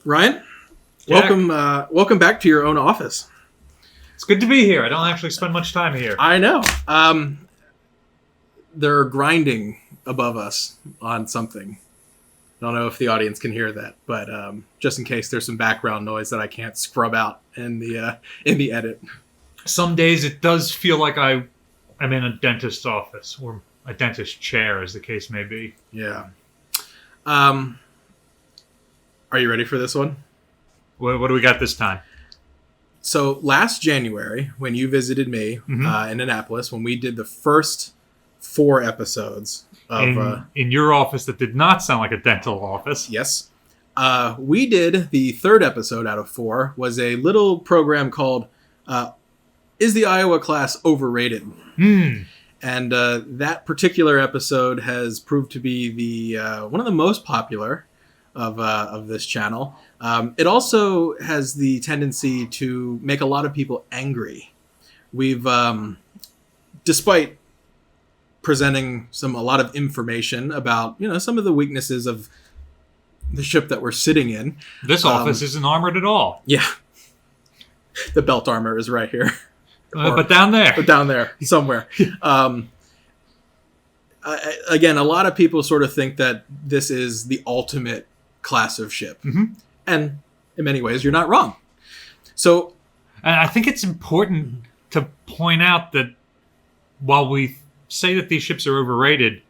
Ryan, Jack. welcome back to your own office. It's good to be here. I don't actually spend much time here. I know. They're grinding above us on something. I don't know if the audience can hear that, but just in case there's some background noise that I can't scrub out in the edit. Some days it does feel like I'm in a dentist's office or a dentist chair, as the case may be. Yeah. Are you ready for this one? What do we got this time? So last January, when you visited me in Annapolis, when we did the first 4 episodes of In your office that did not sound like a dental office. Yes, we did the 3rd episode out of 4 was a little program called "Is the Iowa Class Overrated?" And that particular episode has proved to be the one of the most popular of this channel. It also has the tendency to make a lot of people angry. We've, despite presenting a lot of information about, some of the weaknesses of the ship that we're sitting in. This office isn't armored at all. Yeah. The belt armor is right here. But down there. But down there, somewhere. Again, a lot of people sort of think that this is the ultimate class of ship. And in many ways, you're not wrong. So, and I think it's important to point out that while we say that these ships are overrated,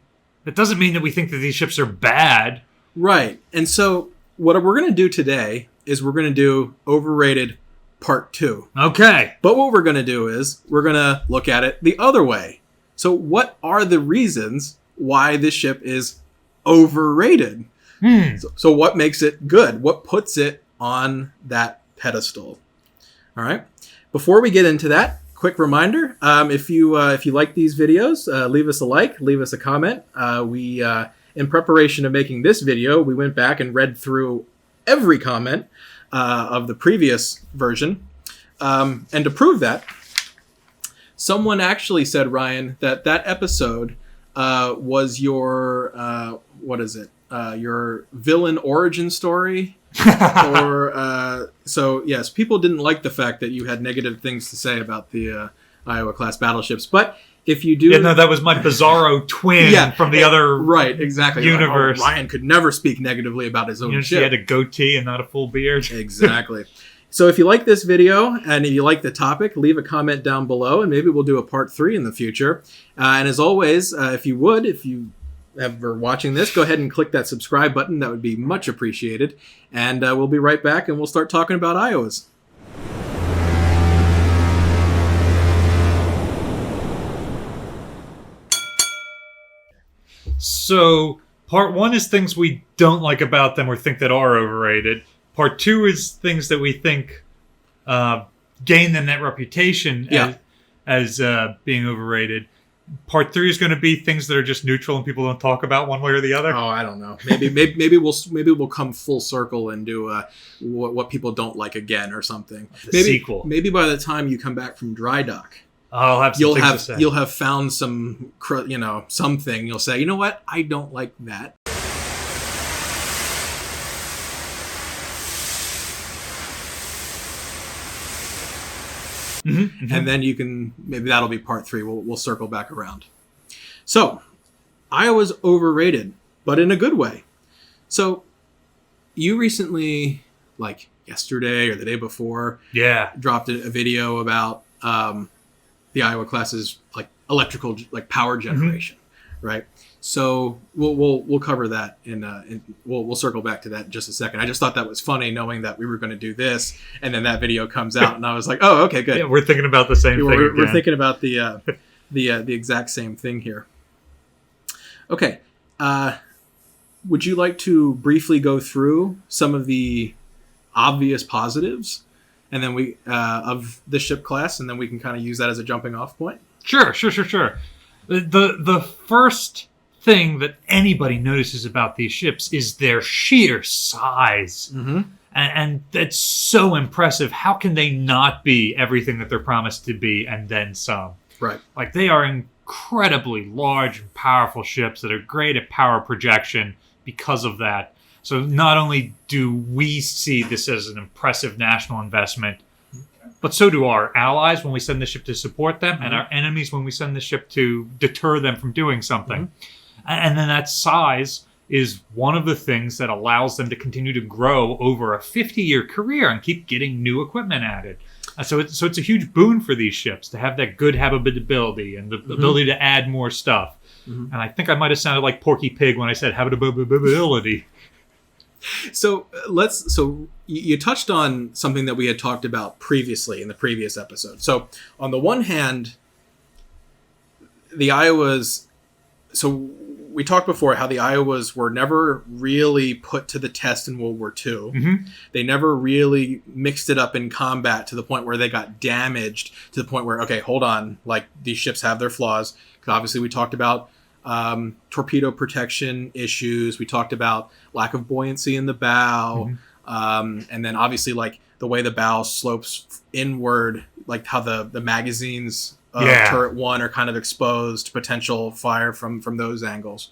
that doesn't mean that we think that these ships are bad. Right. And so what we're going to do today is we're going to do Overrated Part 2. Okay. But what we're going to do is we're going to look at it the other way. So what are the reasons why this ship is overrated? So what makes it good? What puts it on that pedestal? All right. Before we get into that, quick reminder: if you like these videos, leave us a like, leave us a comment. We in preparation of making this video, we went back and read through every comment of the previous version, and to prove that, someone actually said, Ryan, that episode was your what is it? Your villain origin story. So yes, people didn't like the fact that you had negative things to say about the Iowa class battleships. But if you do, yeah, no, that was my Bizarro twin from the other right, exactly universe. Like, Ryan could never speak negatively about his own ship. She had a goatee and not a full beard. Exactly. So if you like this video and if you like the topic, leave a comment down below, and maybe we'll do a part 3 in the future. And as always, if you ever watching this, go ahead and click that subscribe button. That would be much appreciated. And we'll be right back, and we'll start talking about Iowas. So part 1 is things we don't like about them or think that are overrated. Part 2 is things that we think gain them that reputation as being overrated. Part 3 is going to be things that are just neutral and people don't talk about one way or the other. Oh, I don't know. Maybe we'll come full circle and do what people don't like again or something. Sequel. Maybe by the time you come back from dry dock, I'll have some things to say. You'll have found something. You'll say, you know what? I don't like that. And then you can, maybe that'll be part 3. We'll circle back around. So, Iowa's overrated, but in a good way. So, you recently, like yesterday or the day before, dropped a video about the Iowa class's like electrical, like power generation, right? So we'll cover that we'll circle back to that in just a second. I just thought that was funny, knowing that we were going to do this, and then that video comes out, and I was like, oh, okay, good. Yeah, we're thinking about the same thing. We're thinking about the exact same thing here. Okay, would you like to briefly go through some of the obvious positives, and then we of the ship class, and then we can kind of use that as a jumping off point? Sure. The first thing that anybody notices about these ships is their sheer size. And that's so impressive. How can they not be everything that they're promised to be and then some? Right. Like, they are incredibly large and powerful ships that are great at power projection because of that. So not only do we see this as an impressive national investment, but so do our allies when we send the ship to support them, and our enemies when we send the ship to deter them from doing something. And then that size is one of the things that allows them to continue to grow over a 50-year career and keep getting new equipment added. So it's a huge boon for these ships to have that good habitability and the ability to add more stuff. And I think I might have sounded like Porky Pig when I said habitability. So you touched on something that we had talked about previously in the previous episode. So on the one hand, the Iowas. So we talked before how the Iowas were never really put to the test in World War II. They never really mixed it up in combat to the point where they got damaged, to the point where, okay, hold on, like these ships have their flaws. Because obviously we talked about torpedo protection issues. We talked about lack of buoyancy in the bow. And then obviously like the way the bow slopes inward, like how the magazines of turret 1 are kind of exposed to potential fire from those angles.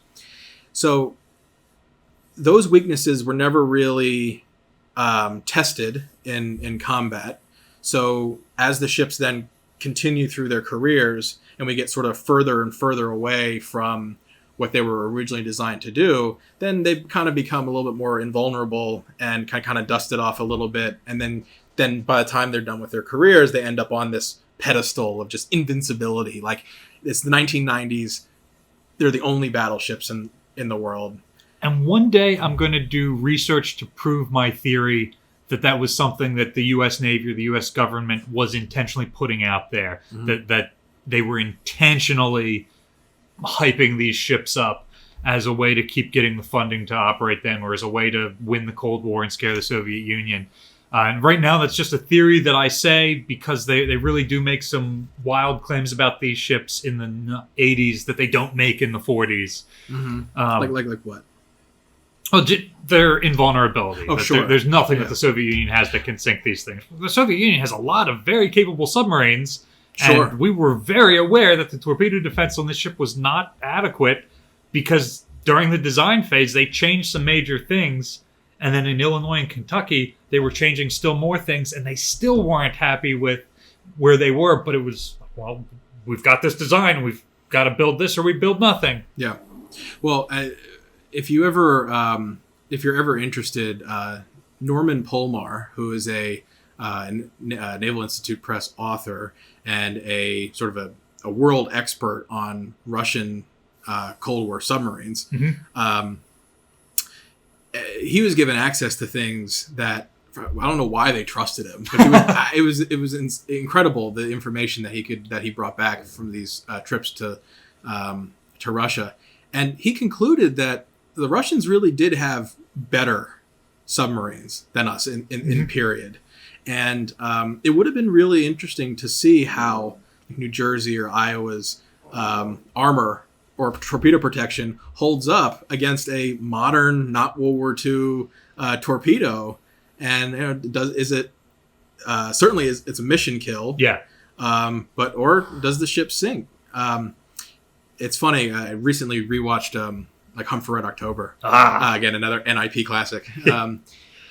So those weaknesses were never really tested in combat. So as the ships then continue through their careers and we get sort of further and further away from what they were originally designed to do, then they kind of become a little bit more invulnerable and kind of dust it off a little bit. And then by the time they're done with their careers, they end up on this pedestal of just invincibility. Like it's the 1990s. They're the only battleships in the world. And one day I'm going to do research to prove my theory that was something that the U.S. Navy or the U.S. government was intentionally putting out there, that they were intentionally hyping these ships up as a way to keep getting the funding to operate them, or as a way to win the Cold War and scare the Soviet Union. And right now, that's just a theory that I say because they really do make some wild claims about these ships in the 80s that they don't make in the 40s. Like what? Oh, their invulnerability. Oh, sure. There's nothing that the Soviet Union has that can sink these things. The Soviet Union has a lot of very capable submarines, and we were very aware that the torpedo defense on this ship was not adequate because during the design phase, they changed some major things. And then in Illinois and Kentucky, they were changing still more things, and they still weren't happy with where they were. But it was, well, we've got this design, we've got to build this, or we build nothing. Yeah. Well, if you're ever interested, Norman Polmar, who is a Naval Institute Press author and a sort of a world expert on Russian Cold War submarines. He was given access to things that I don't know why they trusted him, but it was incredible the information that he brought back from these trips to Russia, and he concluded that the Russians really did have better submarines than us in period, and it would have been really interesting to see how New Jersey or Iowa's armor or torpedo protection holds up against a modern, not World War II torpedo, and certainly it's a mission kill. Yeah. Or does the ship sink? It's funny. I recently rewatched like Hunt for Red October. Again, another NIP classic.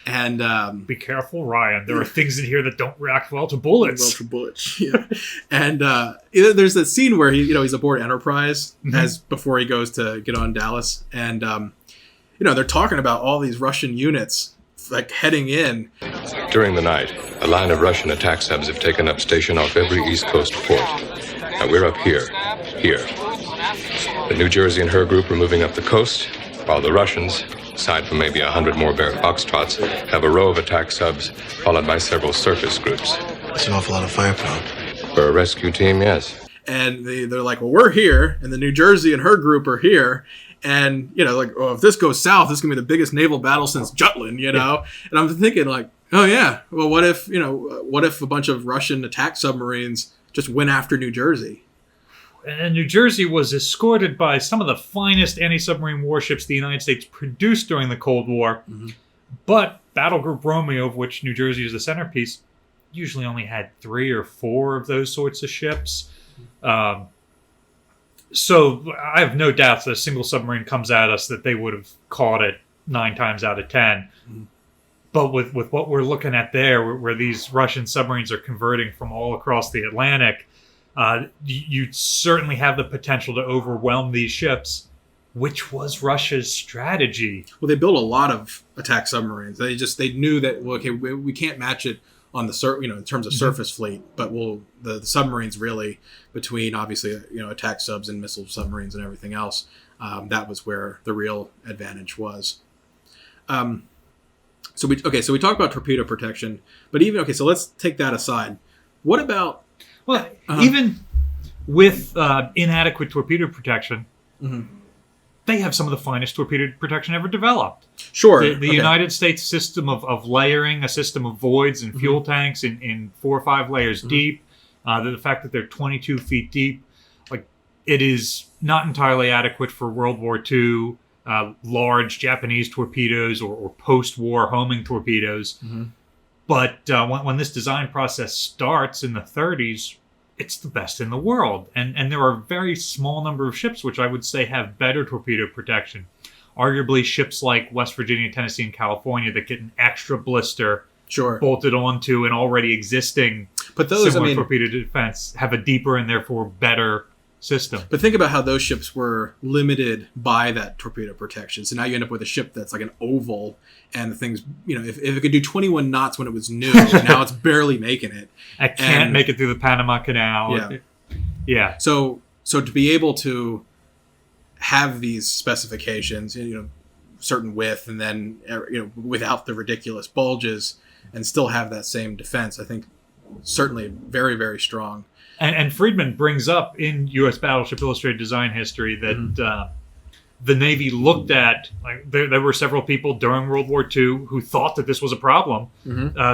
And be careful, Ryan. There are things in here that don't react well to bullets. Yeah. And there's that scene where he's aboard Enterprise as before he goes to get on Dallas, and they're talking about all these Russian units like heading in. During the night, a line of Russian attack subs have taken up station off every East Coast port. Now we're up here. The New Jersey and her group are moving up the coast, while the Russians, aside from maybe 100 more Barrett Foxtrots, have a row of attack subs, followed by several surface groups. That's an awful lot of firepower. For a rescue team, yes. And they're like, well, we're here, and the New Jersey and her group are here. And, if this goes south, this is going to be the biggest naval battle since Jutland, And I'm thinking, like, oh, yeah, well, what if a bunch of Russian attack submarines just went after New Jersey? And New Jersey was escorted by some of the finest anti-submarine warships the United States produced during the Cold War. But Battle Group Romeo, of which New Jersey is the centerpiece, usually only had 3 or 4 of those sorts of ships. So I have no doubts that a single submarine comes at us that they would have caught it 9 times out of 10. But with what we're looking at there, where these Russian submarines are converting from all across the Atlantic, you certainly have the potential to overwhelm these ships, which was Russia's strategy. Well, they built a lot of attack submarines. They knew that, well, okay, we can't match it on the in terms of surface fleet, but the submarines really, between obviously attack subs and missile submarines and everything else, that was where the real advantage was. So we talked about torpedo protection, but so let's take that aside. What about even with inadequate torpedo protection, they have some of the finest torpedo protection ever developed. Sure, the United States system of layering, a system of voids and fuel tanks in 4 or 5 layers deep. The fact that they're 22 feet deep, it is not entirely adequate for World War II. Large Japanese torpedoes or post-war homing torpedoes. But when this design process starts in the 30s, it's the best in the world. And there are a very small number of ships which I would say have better torpedo protection. Arguably ships like West Virginia, Tennessee, and California that get an extra blister bolted onto an already existing similar torpedo defense have a deeper and therefore better system. But think about how those ships were limited by that torpedo protection. So now you end up with a ship that's like an oval, and the thing's, if it could do 21 knots when it was new, now it's barely making it. I can't make it through the Panama Canal. Yeah. So to be able to have these specifications, certain width, and then without the ridiculous bulges, and still have that same defense, I think certainly very, very strong. And Friedman brings up in U.S. Battleship Illustrated design history that the Navy looked at, there were several people during World War II who thought that this was a problem.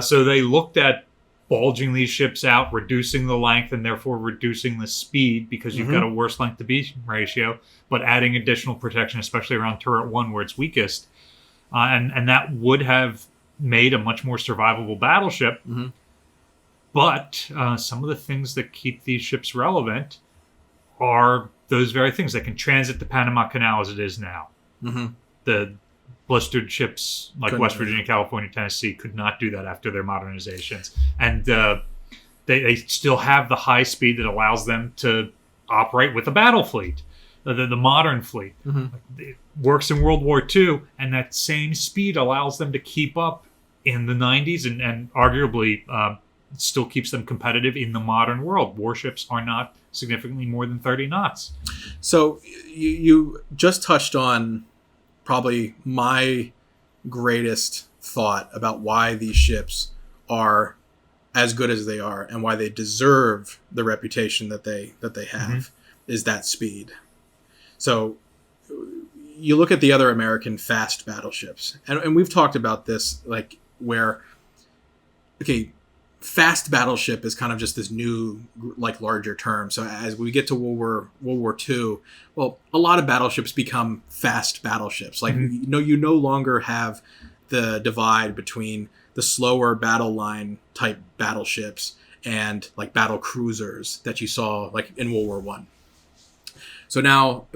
So they looked at bulging these ships out, reducing the length, and therefore reducing the speed because you've got a worse length to beam ratio, but adding additional protection, especially around turret 1 where it's weakest. And that would have made a much more survivable battleship. But some of the things that keep these ships relevant are those very things. They can transit the Panama Canal as it is now. The blistered ships like West Virginia, California, Tennessee could not do that after their modernizations. And they still have the high speed that allows them to operate with a battle fleet, the modern fleet. It works in World War II, and that same speed allows them to keep up in the 90s and arguably... it still keeps them competitive in the modern world. Warships are not significantly more than 30 knots. So you just touched on probably my greatest thought about why these ships are as good as they are and why they deserve the reputation that they have is that speed. So you look at the other American fast battleships, and we've talked about this, where, fast battleship is kind of just this new, larger term. So as we get to World War II, well, a lot of battleships become fast battleships. You no longer have the divide between the slower battle line type battleships and battle cruisers that you saw in World War I. So now,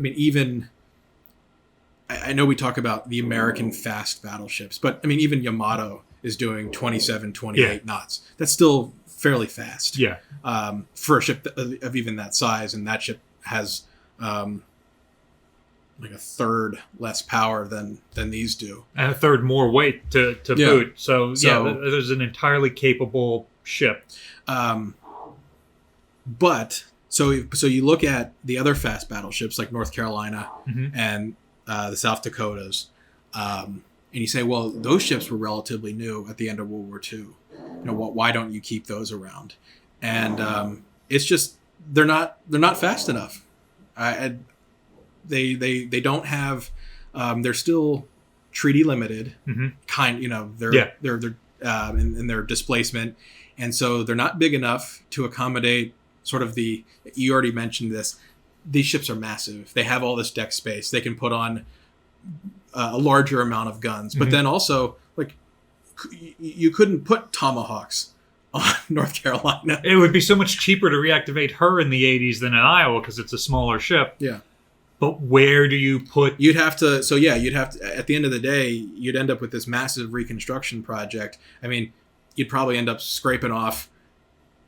I know we talk about the American fast battleships, but even Yamato is doing 27, 28 knots. That's still fairly fast. For a ship of even that size, and that ship has a third less power than these do, and a third more weight to boot. So there's an entirely capable ship. But so you look at the other fast battleships like North Carolina and the South Dakotas. And you say, well, those ships were relatively new at the end of World War II. Why don't you keep those around? And it's just they're not fast enough. They don't have. They're still treaty limited. They're in their displacement, and so they're not big enough to accommodate sort of the. You already mentioned this. These ships are massive. They have all this deck space. They can put on a larger amount of guns, but then also you couldn't put Tomahawks on North Carolina. It would be so much cheaper to reactivate her in the 80s than an Iowa because it's a smaller ship. But where do you put... You'd have to, at the end of the day, you'd end up with this massive reconstruction project. I mean, you'd probably end up scraping off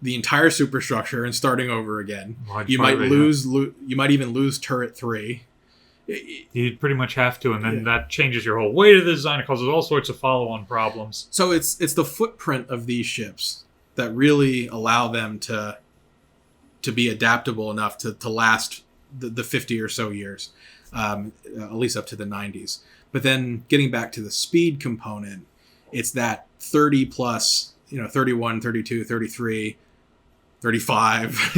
the entire superstructure and starting over again. You might even lose turret 3. You'd pretty much have to, and then that changes your whole weight of the design. It causes all sorts of follow-on problems. So it's the footprint of these ships that really allow them to be adaptable enough to last the 50 or so years, at least up to the 90s. But then getting back to the speed component, it's that 30 plus, 31, 32, 33, 35,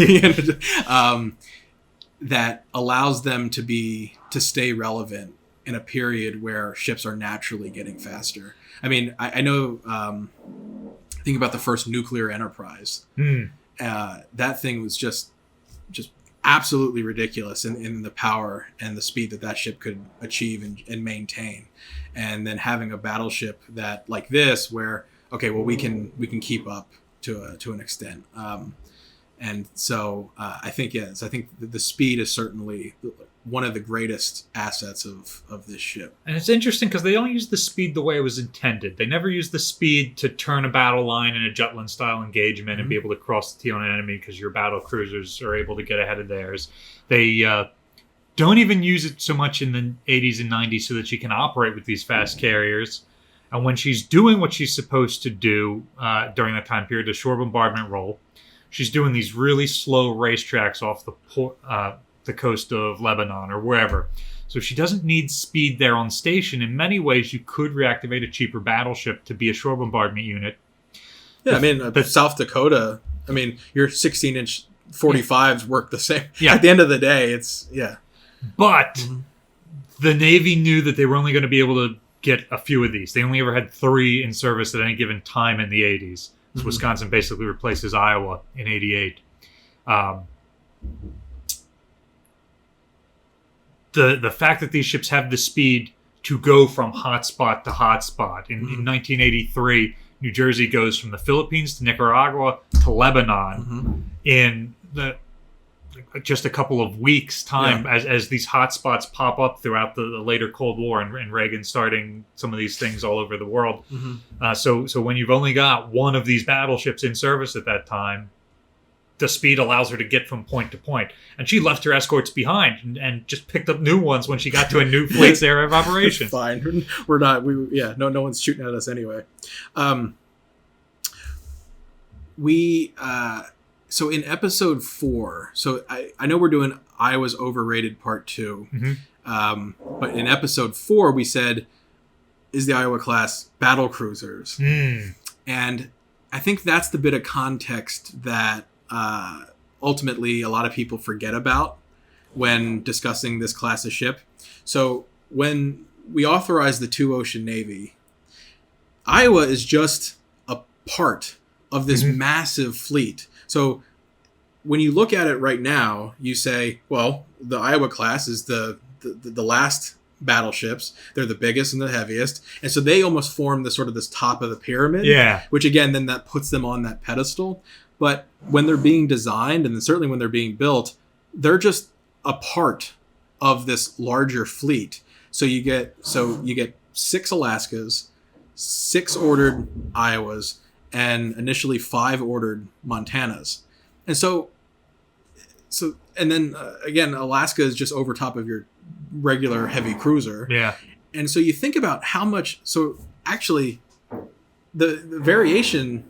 that allows them to stay relevant in a period where ships are naturally getting faster. I mean, I know, think about the first nuclear enterprise. That thing was just absolutely ridiculous in the power and the speed that ship could achieve and maintain. And then having a battleship that like this, where, okay, well, we can keep up to an extent. And so I think the speed is certainly one of the greatest assets of this ship. And it's interesting because they don't use the speed the way it was intended. They never use the speed to turn a battle line in a Jutland-style engagement and be able to cross the T on an enemy because your battle cruisers are able to get ahead of theirs. They don't even use it so much in the 80s and 90s so that she can operate with these fast carriers. And when she's doing what she's supposed to do during that time period, the shore bombardment role, she's doing these really slow racetracks off the coast of Lebanon or wherever. So she doesn't need speed there on station. In many ways, you could reactivate a cheaper battleship to be a shore bombardment unit. Yeah, South Dakota, your 16-inch 45s work the same. Yeah. At the end of the day, it's, yeah. But the Navy knew that they were only going to be able to get a few of these. They only ever had 3 in service at any given time in the 80s. So Wisconsin basically replaces Iowa in 88. The fact that these ships have the speed to go from hotspot to hotspot. In 1983, New Jersey goes from the Philippines to Nicaragua to Lebanon in just a couple of weeks' time as these hotspots pop up throughout the later Cold War and Reagan starting some of these things all over the world. So when you've only got one of these battleships in service at that time, the speed allows her to get from point to point. And she left her escorts behind and just picked up new ones when she got to a new fleet's area of operations. Fine. We're not, no one's shooting at us anyway. So in episode 4, so I know we're doing Iowa's Overrated Part 2, but in episode 4 we said, is the Iowa class battle cruisers? And I think that's the bit of context that ultimately a lot of people forget about when discussing this class of ship. So when we authorize the 2-ocean Navy, Iowa is just a part of this massive fleet. So when you look at it right now, you say, well, the Iowa class is the last battleships. They're the biggest and the heaviest. And so they almost form the sort of this top of the pyramid. Yeah. Which again, then that puts them on that pedestal. But when they're being designed, and certainly when they're being built, they're just a part of this larger fleet. So you get 6 Alaskas, 6 ordered Iowas, and initially 5 ordered Montanas. And and then again, Alaska is just over top of your regular heavy cruiser. Yeah. And so you think about how much, so actually the variation,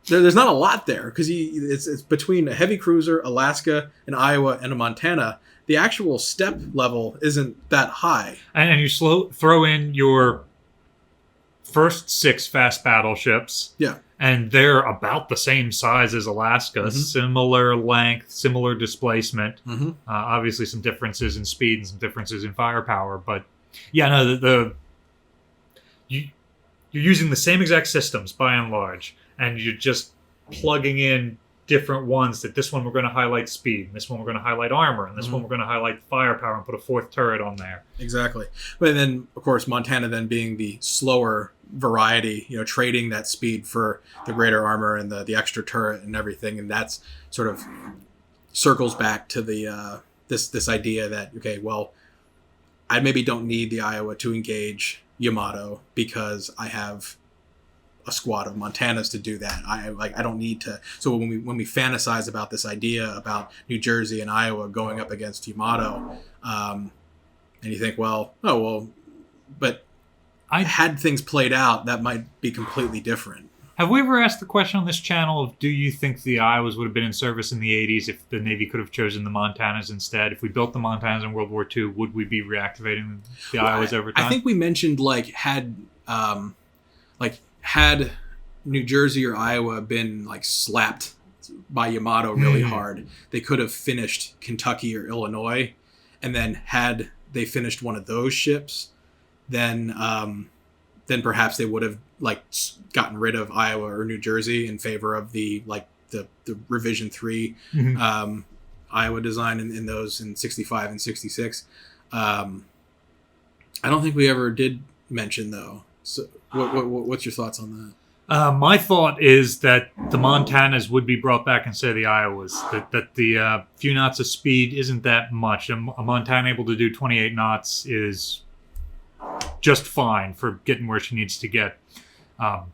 there's not a lot there because it's between a heavy cruiser, Alaska, an Iowa, and a Montana. The actual step level isn't that high. And you throw in your first 6 fast battleships. Yeah. And they're about the same size as Alaska, similar length, similar displacement. Obviously, some differences in speed and some differences in firepower. But yeah, no, you're using the same exact systems by and large, and you're just plugging in different ones. That this one we're going to highlight speed, and this one we're going to highlight armor, and this one we're going to highlight firepower, and put a 4th turret on there. Exactly. But then, of course, Montana then being the slower variety, trading that speed for the greater armor and the extra turret and everything, and that's sort of circles back to the this idea that, okay, well, I maybe don't need the Iowa to engage Yamato because I have a squad of Montanas to do that. I don't need to. So when we fantasize about this idea about New Jersey and Iowa going up against Yamato, and you think, but had things played out, that might be completely different. Have we ever asked the question on this channel of, do you think the Iowas would have been in service in the 80s if the Navy could have chosen the Montanas instead? If we built the Montanas in World War II, would we be reactivating the Iowas over time? I think we mentioned had New Jersey or Iowa been slapped by Yamato really hard, they could have finished Kentucky or Illinois, and then had they finished one of those ships, then perhaps they would have gotten rid of Iowa or New Jersey in favor of the revision 3 Iowa design in those in 65 and 66. I don't think we ever did mention though. So what's your thoughts on that? My thought is that the Montanas would be brought back instead of the Iowas. That the few knots of speed isn't that much. A Montana able to do 28 knots is just fine for getting where she needs to get.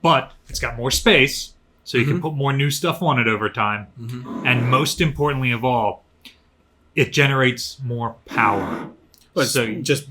But it's got more space, so you can put more new stuff on it over time. And most importantly of all, it generates more power. Well, it's just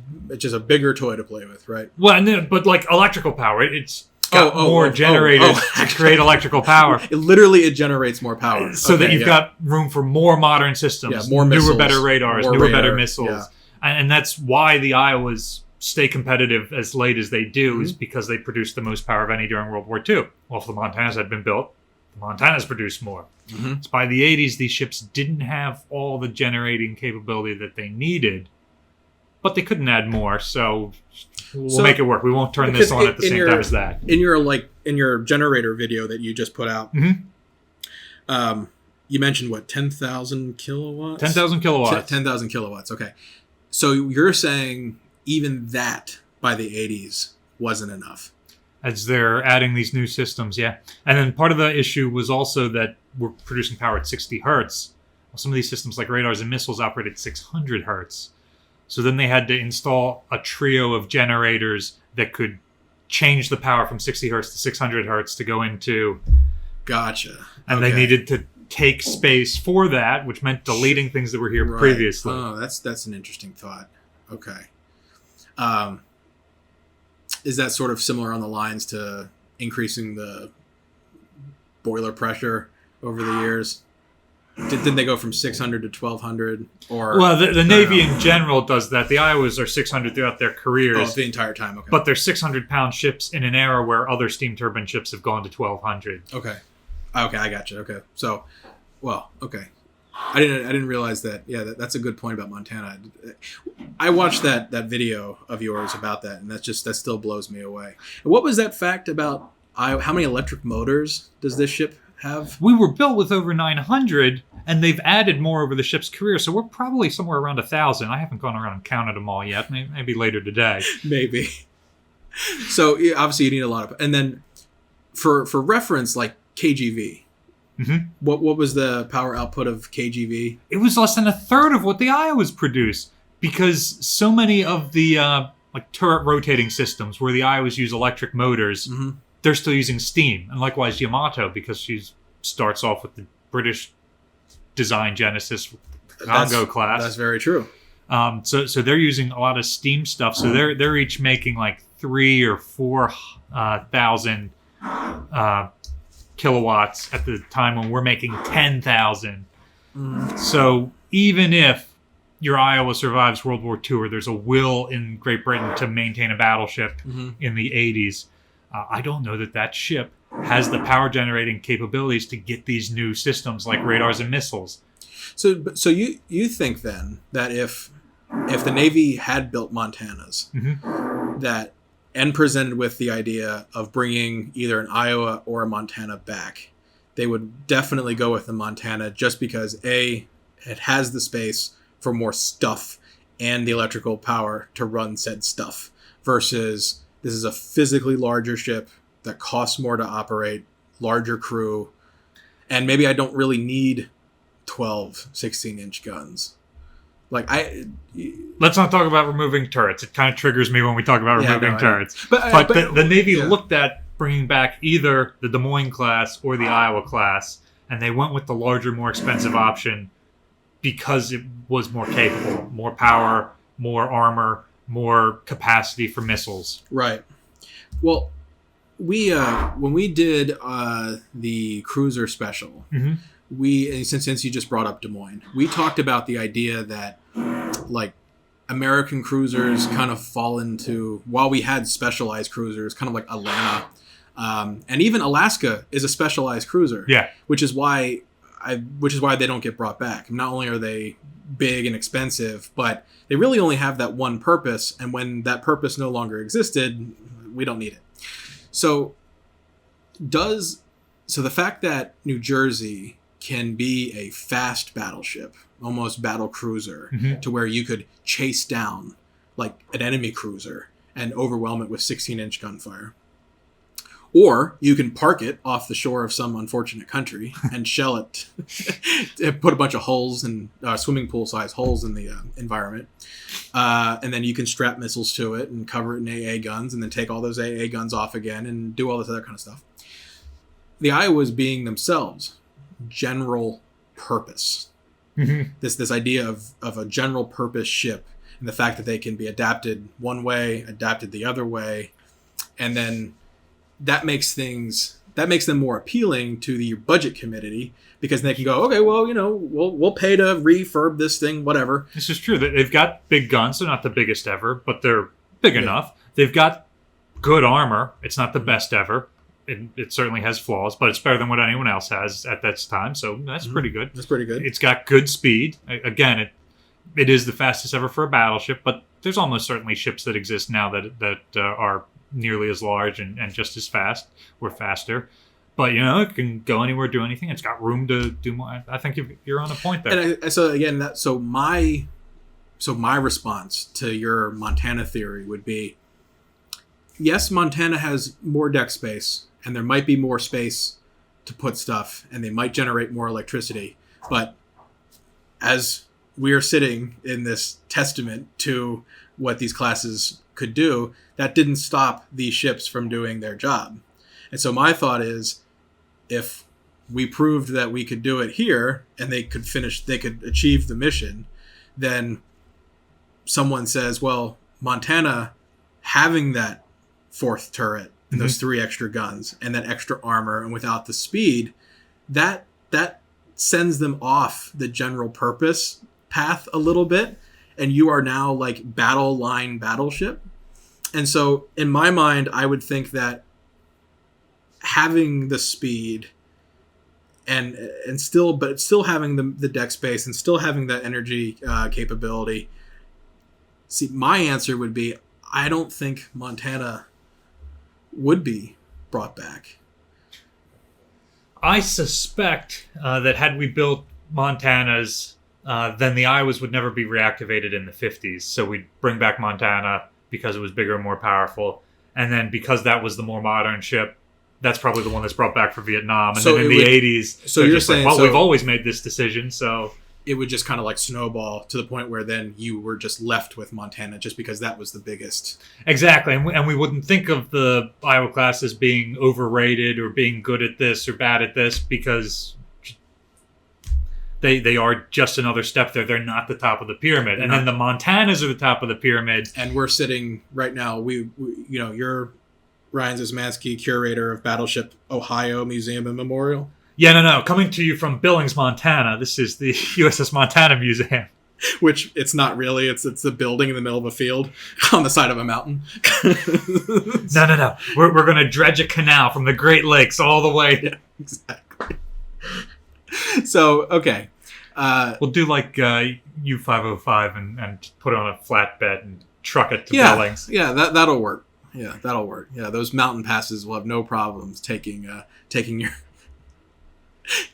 a bigger toy to play with, right? Well, but electrical power, it's got more generators to create electrical power. It generates more power. So that you've got room for more modern systems, more missiles, newer, better radars, better missiles. Yeah. And that's why the Iowas stay competitive as late as they do, is because they produce the most power of any during World War II. Well, if the Montanas had been built, the Montanas produced more. It's by the 80s, these ships didn't have all the generating capability that they needed, but they couldn't add more, so we'll make it work. We won't turn this on at the same time as that. In your generator video that you just put out, you mentioned 10,000 kilowatts? 10,000 kilowatts. 10,000 kilowatts, okay. So you're saying even that by the 80s wasn't enough? As they're adding these new systems, yeah. And then part of the issue was also that we're producing power at 60 hertz. Well, some of these systems like radars and missiles operate at 600 hertz. So then they had to install a trio of generators that could change the power from 60 hertz to 600 hertz to go into... Gotcha. And they needed to take space for that, which meant deleting things that were here previously. Oh, that's an interesting thought. Okay. Is that sort of similar on the lines to increasing the boiler pressure over the years? Didn't they go from 600 to 1200? Or well, the Navy in general does that. The Iowas are 600 throughout their careers. Oh, the entire time. Okay. But they're 600-pound ships in an era where other steam turbine ships have gone to 1200. Okay, I got you. Okay, so, okay. I didn't realize that. Yeah, that's a good point about Montana. I watched that video of yours about that, and that still blows me away. And what was that fact about how many electric motors does this ship have? We were built with over 900, and they've added more over the ship's career, so we're probably somewhere around 1,000. I haven't gone around and counted them all yet. Maybe later today. Maybe. So obviously you need a lot of, and then for reference, like KGV. What was the power output of KGV? It was less than a third of what the Iowas produce, because so many of the turret rotating systems where the Iowas use electric motors, they're still using steam. And likewise Yamato, because she starts off with the British design Genesis Congo class. That's very true. So they're using a lot of steam stuff. So they're each making 3,000 or 4,000 kilowatts at the time when we're making 10,000. So even if your Iowa survives World War II, or there's a will in Great Britain to maintain a battleship in the 80s, I don't know that ship has the power generating capabilities to get these new systems like radars and missiles. So you think then that if the Navy had built Montanas, that and presented with the idea of bringing either an Iowa or a Montana back, they would definitely go with the Montana just because it has the space for more stuff and the electrical power to run said stuff, versus this is a physically larger ship that costs more to operate, larger crew, and maybe I don't really need 12 16-inch guns. Like Let's not talk about removing turrets. It kind of triggers me when we talk about removing turrets. But the Navy looked at bringing back either the Des Moines class or the Iowa class, and they went with the larger, more expensive option because it was more capable, more power, more armor, more capacity for missiles. Right. Well, we when we did the cruiser special, since you just brought up Des Moines, we talked about the idea that like American cruisers kind of fall into, while we had specialized cruisers, kind of like Atlanta, and even Alaska is a specialized cruiser. Yeah, which is why they don't get brought back. Not only are they big and expensive, but they really only have that one purpose, and when that purpose no longer existed, we don't need it. So the fact that New Jersey can be a fast battleship, almost battle cruiser, to where you could chase down like an enemy cruiser and overwhelm it with 16-inch gunfire. Or you can park it off the shore of some unfortunate country and shell it, put a bunch of holes and swimming pool size holes in the environment. And then you can strap missiles to it and cover it in AA guns and then take all those AA guns off again and do all this other kind of stuff. The Iowas being themselves general purpose. This idea of a general purpose ship, and the fact that they can be adapted one way, adapted the other way, and then that makes them more appealing to the budget committee, because they can go, okay, well, we'll pay to refurb this thing, whatever. This is true. They've got big guns. They're not the biggest ever, but they're big enough. They've got good armor. It's not the best ever. It certainly has flaws, but it's better than what anyone else has at that time. So that's pretty good. That's pretty good. It's got good speed. Again, it is the fastest ever for a battleship, but there's almost certainly ships that exist now that are nearly as large and just as fast or faster. But, it can go anywhere, do anything. It's got room to do more. I think you're on a point there. And my response to your Montana theory would be, yes, Montana has more deck space, and there might be more space to put stuff, and they might generate more electricity. But as we are sitting in this testament to what these classes could do, that didn't stop these ships from doing their job. And so my thought is, if we proved that we could do it here, and they could achieve the mission, then someone says, well, Montana having that fourth turret and those 3 extra guns and that extra armor and without the speed, that sends them off the general purpose path a little bit, and you are now like battle line battleship. And so in my mind, I would think that having the speed and still having the deck space and still having that energy capability. See, my answer would be, I don't think Montana would be brought back. I suspect that had we built Montanas, then the Iowas would never be reactivated in the 50s. So we'd bring back Montana because it was bigger and more powerful. And then because that was the more modern ship, that's probably the one that's brought back for Vietnam. And then in the 80s, so you're just saying, we've always made this decision, so it would just kind of like snowball to the point where then you were just left with Montana just because that was the biggest. Exactly. And we wouldn't think of the Iowa class as being overrated or being good at this or bad at this, because they are just another step there. They're not the top of the pyramid. And then the Montanas are the top of the pyramid. And we're sitting right now, we you're Ryan Zismansky, curator of Battleship Ohio Museum and Memorial. Yeah, no. Coming to you from Billings, Montana. This is the USS Montana Museum. Which it's not really. It's a building in the middle of a field on the side of a mountain. No. We're going to dredge a canal from the Great Lakes all the way. Yeah, exactly. So, okay. We'll do like U-505 and put it on a flatbed and truck it to Billings. Yeah, that'll work. Yeah, that'll work. Yeah, those mountain passes will have no problems taking your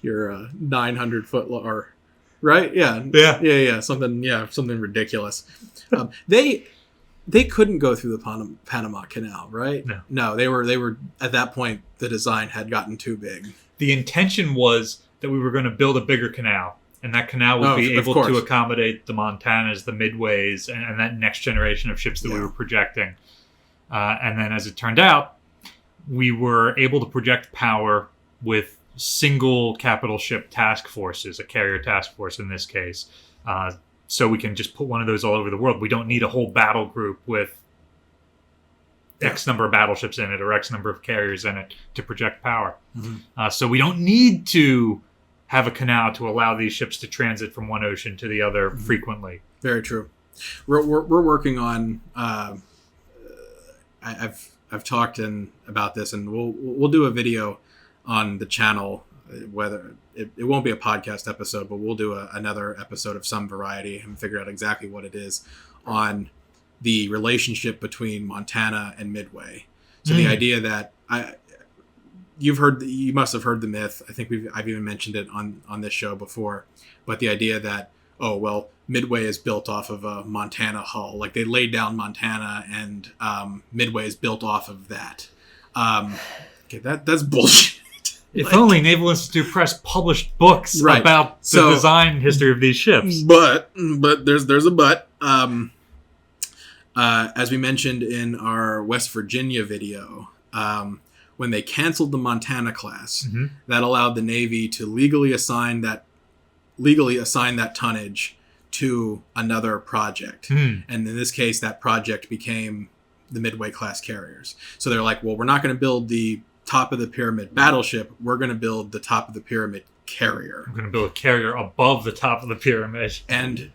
900 foot or right? Yeah. Something ridiculous. They couldn't go through the Panama Canal, right? No, they were at that point the design had gotten too big. The intention was that we were going to build a bigger canal, And that canal would be of able course. to accommodate the Montanas, the Midways, and that next generation of ships that we were projecting. And then, as it turned out, we were able to project power with single capital ship task forces, a carrier task force in this case. So we can just put one of those all over the world. We don't need a whole battle group with X number of battleships in it or X number of carriers in it to project power. So we don't need to have a canal to allow these ships to transit from one ocean to the other frequently. Very true. We're working on. I've talked about this, and we'll do a video on the channel. Whether it won't be a podcast episode, but we'll do another episode of some variety and figure out exactly what it is on the relationship between Montana and Midway. So the idea that you must have heard the myth. I think I've even mentioned it on this show before, but the idea that Midway is built off of a Montana hull, like they laid down Montana and Midway is built off of that. That's bullshit. If only Naval Institute Press published books about the design history of these ships. But there's a but. As we mentioned in our West Virginia video, when they canceled the Montana class, that allowed the Navy to legally assign that tonnage to another project. And in this case, that project became the Midway class carriers. So they're like, well, we're not going to build the top of the pyramid battleship. We're going to build the top of the pyramid carrier. We're going to build a carrier above the top of the pyramid. And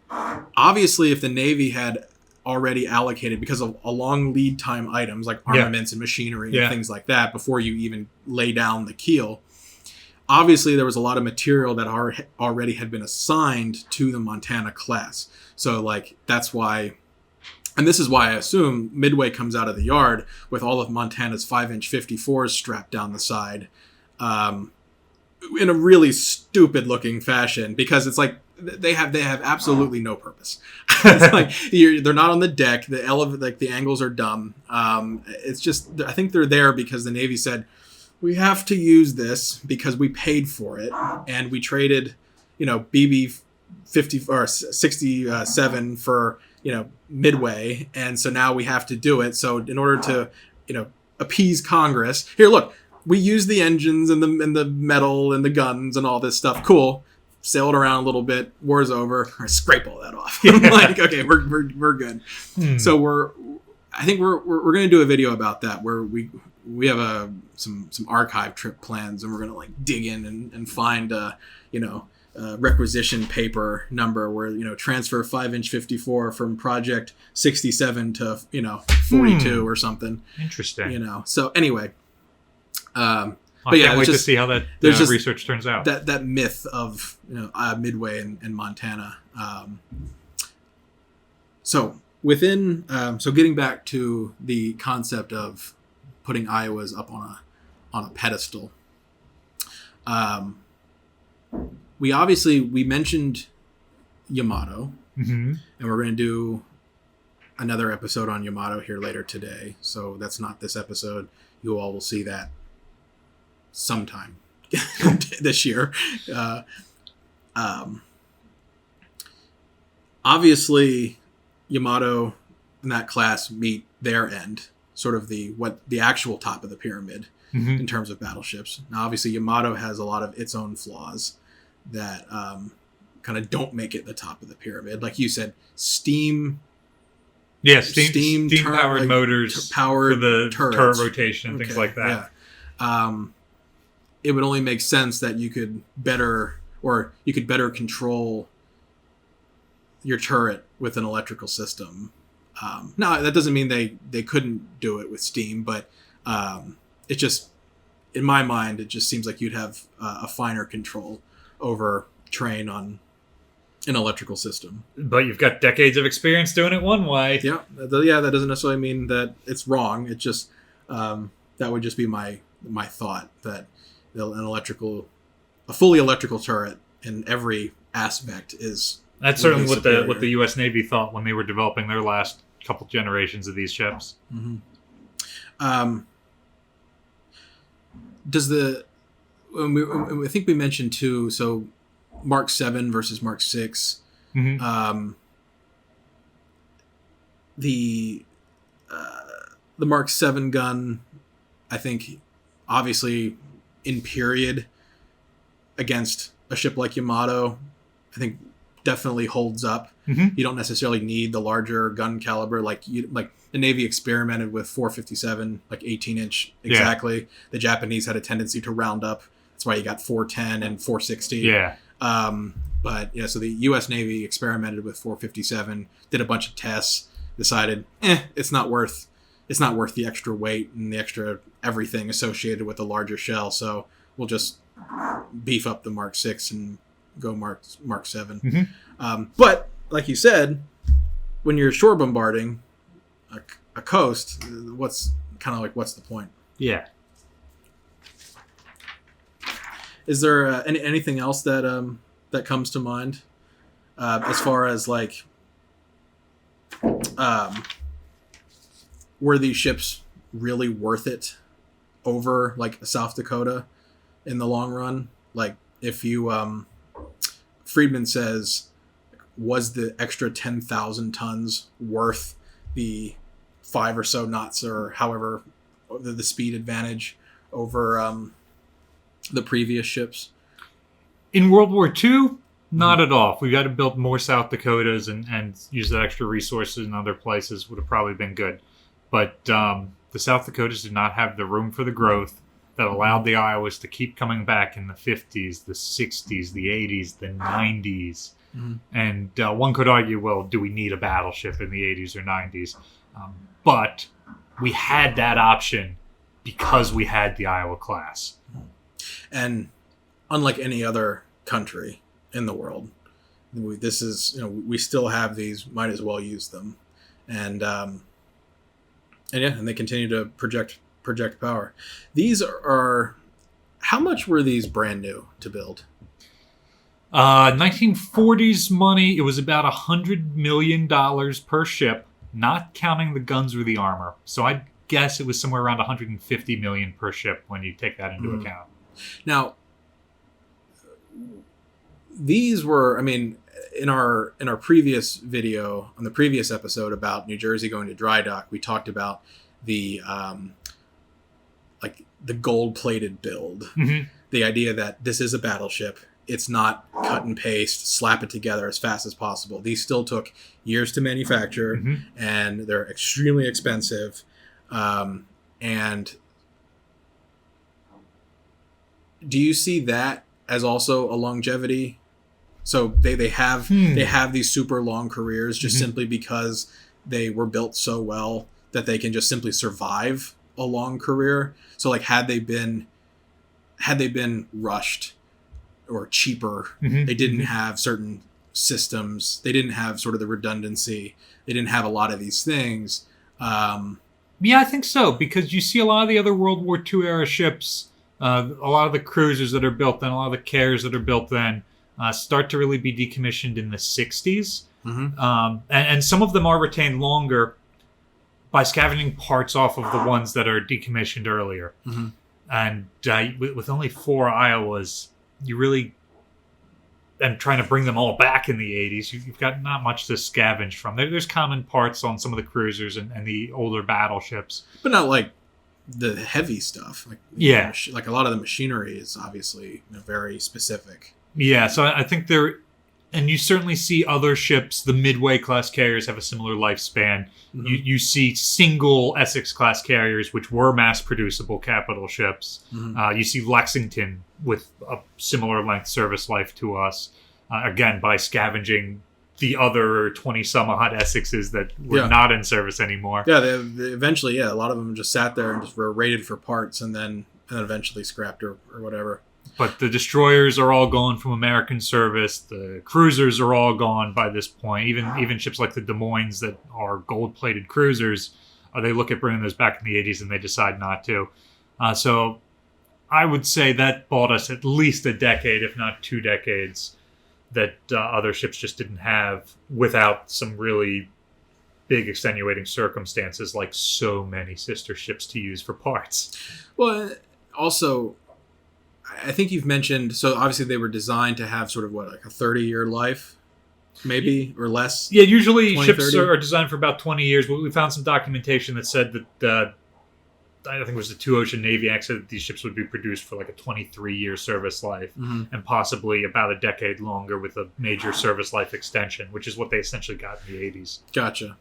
obviously, if the Navy had already allocated, because of a long lead time items like armaments and machinery and things like that, before you even lay down the keel, obviously there was a lot of material that already had been assigned to the Montana class. So that's why, and this is why I assume Midway comes out of the yard with all of Montana's 5-inch 54s strapped down the side, in a really stupid looking fashion, because it's like they have absolutely no purpose. It's like they're not on the deck. The angles are dumb. It's just, I think they're there because the Navy said, we have to use this because we paid for it, and we traded, BB 50 or 67 for Midway, and so now we have to do it. So in order to appease Congress, here, look, we use the engines and the metal and the guns and all this stuff. Cool. Sailed around a little bit. War's over. I scrape all that off. I'm like, okay, we're good. So I think we're going to do a video about that where we have some archive trip plans, and we're going to dig in and find requisition paper number where transfer 5-inch 54 from project 67 to 42 or something. Interesting. So anyway, I can't wait to see how that research turns out. That myth of Midway and Montana. So getting back to the concept of putting Iowas up on a pedestal. We mentioned Yamato, and we're going to do another episode on Yamato here later today. So that's not this episode. You all will see that sometime this year. Obviously, Yamato and that class meet their end, sort of the actual top of the pyramid in terms of battleships. Now, obviously, Yamato has a lot of its own flaws that kind of don't make it the top of the pyramid. Like you said, steam powered motors powered for the turrets. Turret rotation and things like that. Yeah. It would only make sense that you could better control your turret with an electrical system. Now, that doesn't mean they couldn't do it with steam, but it just, in my mind, it just seems like you'd have a finer control over terrain on an electrical system. But you've got decades of experience doing it one way. Yeah, that doesn't necessarily mean that it's wrong. It just that would just be my thought, that a fully electrical turret in every aspect is. That's certainly what the U.S. Navy thought when they were developing their last couple generations of these ships. I think we mentioned too. So Mark 7 versus Mark 6. Mm-hmm. The Mark 7 gun, I think, obviously in period against a ship like Yamato, I think definitely holds up. Mm-hmm. You don't necessarily need the larger gun caliber. Like the Navy experimented with 457, like 18-inch exactly. Yeah. The Japanese had a tendency to round up. That's why you got 410 and 460. Yeah. But yeah, so the U.S. Navy experimented with 457, did a bunch of tests, decided, it's not worth the extra weight and the extra everything associated with the larger shell. So we'll just beef up the Mark 6 and go Mark 7. Mm-hmm. But like you said, when you're shore bombarding a coast, what's the point? Yeah. Is there anything else that comes to mind as far as like were these ships really worth it over like South Dakota in the long run? Like if you Friedman says, was the extra 10,000 tons worth the 5 or so knots or however the speed advantage over the previous ships? In World War II, not at all. If we got to build more South Dakotas and use that extra resources in other places, would have probably been good. But the South Dakotas did not have the room for the growth that allowed the Iowas to keep coming back in the 50s, the 60s, the 80s, the 90s. Mm-hmm. And one could argue, well, do we need a battleship in the 80s or 90s? But we had that option because we had the Iowa class. And unlike any other country in the world, this is, we still have these, might as well use them. And they continue to project power. These are, how much were these brand new to build? 1940s money, it was about $100 million per ship, not counting the guns or the armor. So I'd guess it was somewhere around $150 million per ship when you take that into account. Now, these were, in our previous video, on the previous episode about New Jersey going to dry dock, we talked about the the gold-plated build. Mm-hmm. The idea that this is a battleship. It's not cut and paste, slap it together as fast as possible. These still took years to manufacture, mm-hmm. and they're extremely expensive. And do you see that as also a longevity? So they have these super long careers just mm-hmm. simply because they were built so well that they can just simply survive a long career. So like had they been rushed or cheaper, mm-hmm. they didn't have certain systems, they didn't have sort of the redundancy, they didn't have a lot of these things. Yeah, I think so, because you see a lot of the other World War II era ships, a lot of the cruisers that are built then, a lot of the carriers that are built then, start to really be decommissioned in the 60s. Mm-hmm. And some of them are retained longer by scavenging parts off of the ones that are decommissioned earlier. Mm-hmm. And with only 4 Iowas, you really, and trying to bring them all back in the 80s, you've got not much to scavenge from. There's common parts on some of the cruisers and the older battleships. But not like the heavy stuff. Yeah. Like a lot of the machinery is obviously very specific. Yeah, so I think and you certainly see other ships, the Midway class carriers have a similar lifespan. Mm-hmm. You see single Essex class carriers, which were mass producible capital ships. Mm-hmm. You see Lexington with a similar length service life to us, again, by scavenging the other 20 some odd Essexes that were not in service anymore. Yeah, they eventually, a lot of them just sat there and just were rated for parts and then eventually scrapped or whatever. But the destroyers are all gone from American service. The cruisers are all gone by this point. Even ships like the Des Moines that are gold-plated cruisers, they look at bringing those back in the 80s and they decide not to. So I would say that bought us at least a decade, if not 2 decades, that other ships just didn't have without some really big extenuating circumstances like so many sister ships to use for parts. Well, also, I think you've mentioned, so obviously they were designed to have sort of like a 30-year life, maybe, or less. Yeah, usually 20, ships 30? are designed for about 20 years, but we found some documentation that said that I think it was the Two Ocean Navy Act said that these ships would be produced for like a 23-year service life and possibly about a decade longer with a major service life extension, which is what they essentially got in the 80s. Gotcha.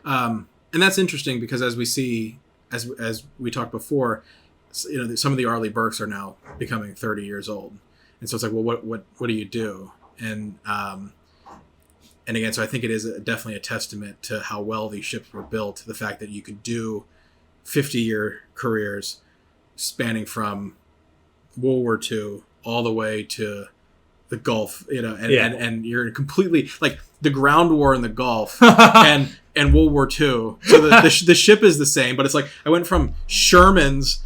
And that's interesting because as we see, as we talked before, some of the Arleigh Burkes are now becoming 30 years old. And so it's like, well, what do you do? And again, so I think it is definitely a testament to how well these ships were built, the fact that you could do 50-year careers spanning from World War II all the way to the Gulf, and you're completely like the ground war in the Gulf and World War II. So the ship is the same, but it's like I went from Shermans,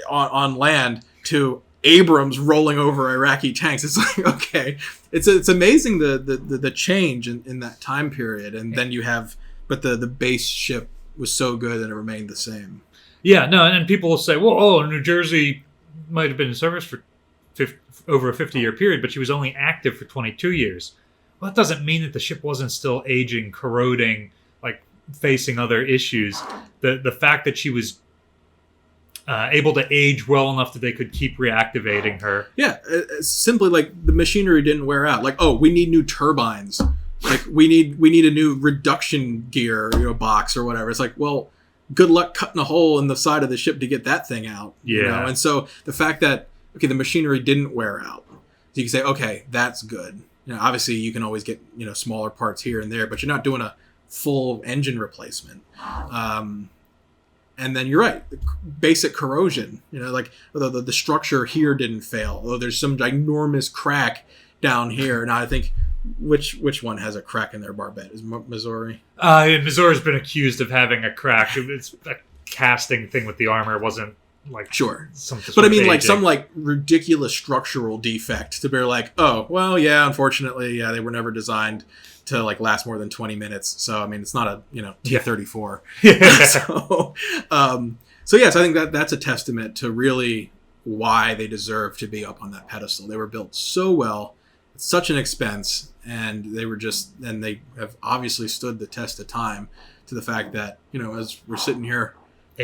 on land to Abrams rolling over Iraqi tanks. It's like, okay, it's amazing the change in that time period, and then you have, but the base ship was so good and it remained the same. Yeah, no, and people will say, well, New Jersey might have been in service for over a 50-year period, but she was only active for 22 years. Well, that doesn't mean that the ship wasn't still aging, corroding, like facing other issues. The fact that she was able to age well enough that they could keep reactivating her. Yeah, simply like the machinery didn't wear out. Like, oh, we need new turbines. Like we need a new reduction gear, box or whatever. It's like, well, good luck cutting a hole in the side of the ship to get that thing out. Yeah. And so the fact that the machinery didn't wear out, so you can say, okay, that's good. Obviously you can always get smaller parts here and there, but you're not doing a full engine replacement. And then you're right, basic corrosion. Like the structure here didn't fail. Although there's some ginormous crack down here. Now I think. Which one has a crack in their barbette? Is Missouri? Missouri's been accused of having a crack. It's a casting thing with the armor. It wasn't like sure, but I mean like some like ridiculous structural defect to be like, oh well, yeah, unfortunately, yeah, they were never designed to like last more than 20 minutes. So I mean, it's not a T-34. Yeah. So yes, I think that's a testament to really why they deserve to be up on that pedestal. They were built so well. Such an expense, and they have obviously stood the test of time to the fact that, as we're sitting here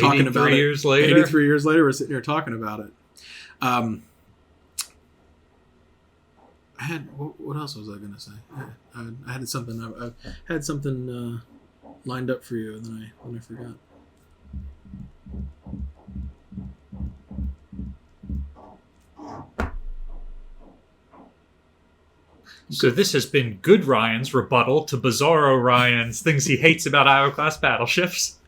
talking about it 83 years later, we're sitting here talking about it. I had, what else was I going to say? I had something, I had something lined up for you, and then I forgot. So this has been Good Ryan's rebuttal to Bizarro Ryan's things he hates about Iowa-class battleships.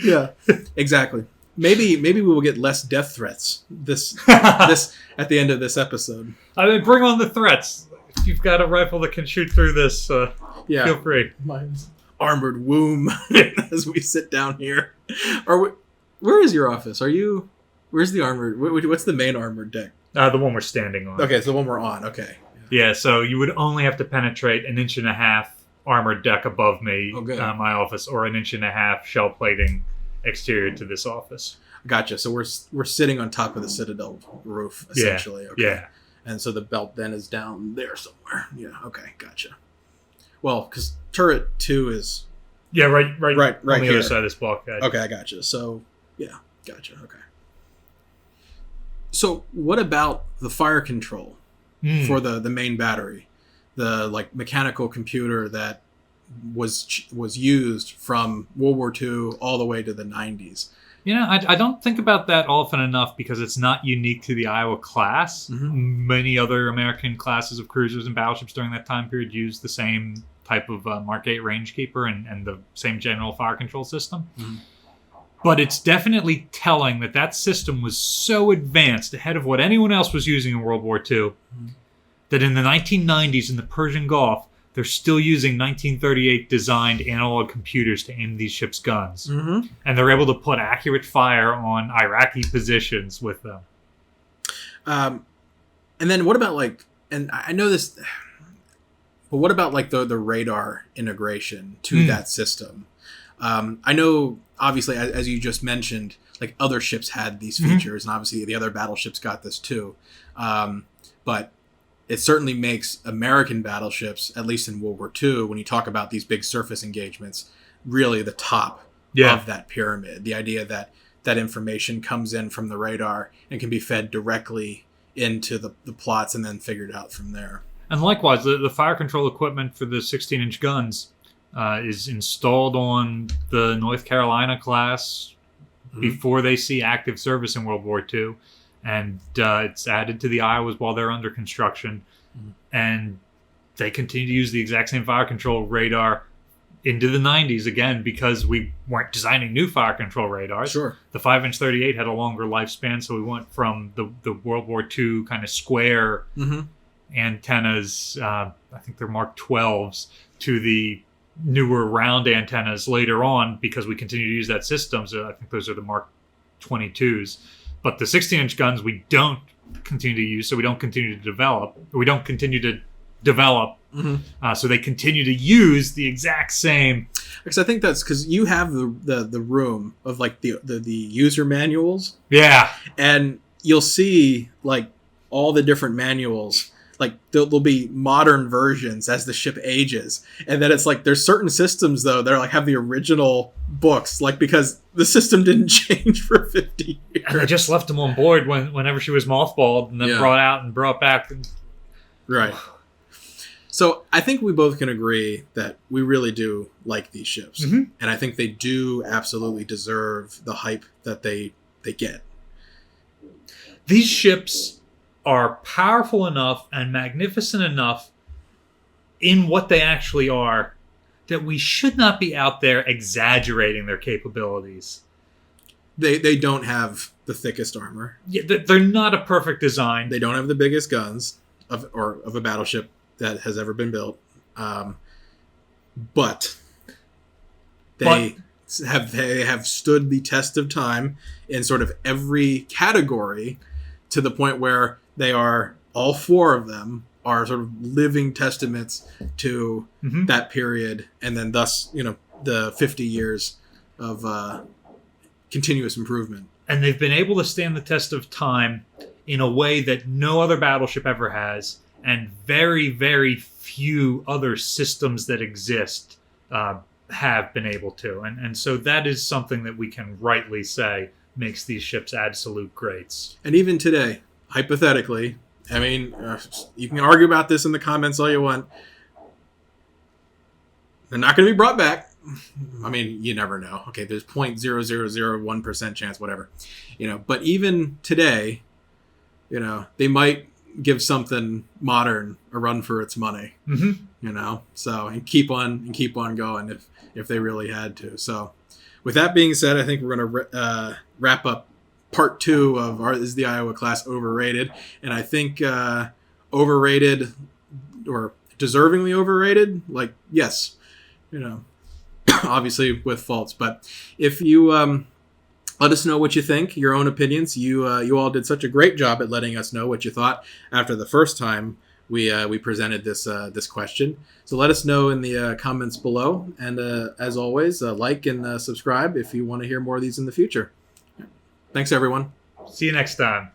Yeah, exactly. Maybe we will get less death threats this at the end of this episode. I mean, bring on the threats. If you've got a rifle that can shoot through this, feel free. My armored womb as we sit down here. Where is your office? Where's the armored? What's the main armored deck? The one we're standing on. Okay, it's the one we're on. Okay. Yeah, so you would only have to penetrate 1.5 inches armored deck above me, my office, or 1.5 inches shell plating exterior to this office. Gotcha. So we're sitting on top of the Citadel roof, essentially. Yeah. Okay. Yeah. And so the belt then is down there somewhere. Yeah. Okay. Gotcha. Well, because turret 2 is. Yeah, right on the here. Other side of this bulkhead. Okay, I gotcha. So yeah, gotcha. Okay. So what about the fire control? For the main battery, the like mechanical computer that was used from World War II all the way to the 90s. I don't think about that often enough because it's not unique to the Iowa class. Mm-hmm. Many other American classes of cruisers and battleships during that time period used the same type of Mark 8 Rangekeeper and the same general fire control system. Mm-hmm. But it's definitely telling that system was so advanced, ahead of what anyone else was using in World War II, that in the 1990s in the Persian Gulf, they're still using 1938 designed analog computers to aim these ships' guns. Mm-hmm. And they're able to put accurate fire on Iraqi positions with them. And then what about and I know this, but what about the radar integration to that system? I know, obviously, as you just mentioned, like other ships had these features, and obviously the other battleships got this too. But it certainly makes American battleships, at least in World War II, when you talk about these big surface engagements, really the top of that pyramid. The idea that that information comes in from the radar and can be fed directly into the plots and then figured out from there. And likewise, the fire control equipment for the 16-inch guns is installed on the North Carolina class before they see active service in World War II. And it's added to the Iowas while they're under construction. And they continue to use the exact same fire control radar into the 90s, again, because we weren't designing new fire control radars. Sure. The 5-inch 38 had a longer lifespan, so we went from the World War II kind of square antennas, I think they're Mark 12s, to the newer round antennas later on, because we continue to use that system. So I think those are the Mark 22s. But the 16-inch guns we don't continue to use, so we don't continue to develop. We don't continue to develop, so they continue to use the exact same. Because I think that's because you have the room of like the user manuals. Yeah. And you'll see like all the different manuals. Like there'll be modern versions as the ship ages, and then it's like there's certain systems though that are like have the original books, like because the system didn't change for 50 years. And they just left them on board whenever she was mothballed, and then brought out and brought back. Right. So I think we both can agree that we really do like these ships, and I think they do absolutely deserve the hype that they get. These ships are powerful enough and magnificent enough in what they actually are that we should not be out there exaggerating their capabilities. They don't have the thickest armor. Yeah, they're not a perfect design. They don't have the biggest guns of a battleship that has ever been built. But they have stood the test of time in sort of every category, to the point where they are, all four of them are sort of living testaments to that period, and then thus, the 50 years of continuous improvement. And they've been able to stand the test of time in a way that no other battleship ever has, and very, very few other systems that exist have been able to. And so that is something that we can rightly say makes these ships absolute greats. And even today, hypothetically, I mean, you can argue about this in the comments all you want. They're not going to be brought back. I mean, you never know. Okay, there's 0.0001% chance, whatever. But even today, they might give something modern a run for its money. So and keep on going if they really had to. So with that being said, I think we're going to wrap up part 2 of is the Iowa class overrated? And I think overrated, or deservingly overrated, like, yes, obviously with faults. But if you let us know what you think, your own opinions. You all did such a great job at letting us know what you thought after the first time we presented this question. So let us know in the comments below. And as always, like and subscribe if you want to hear more of these in the future. Thanks, everyone. See you next time.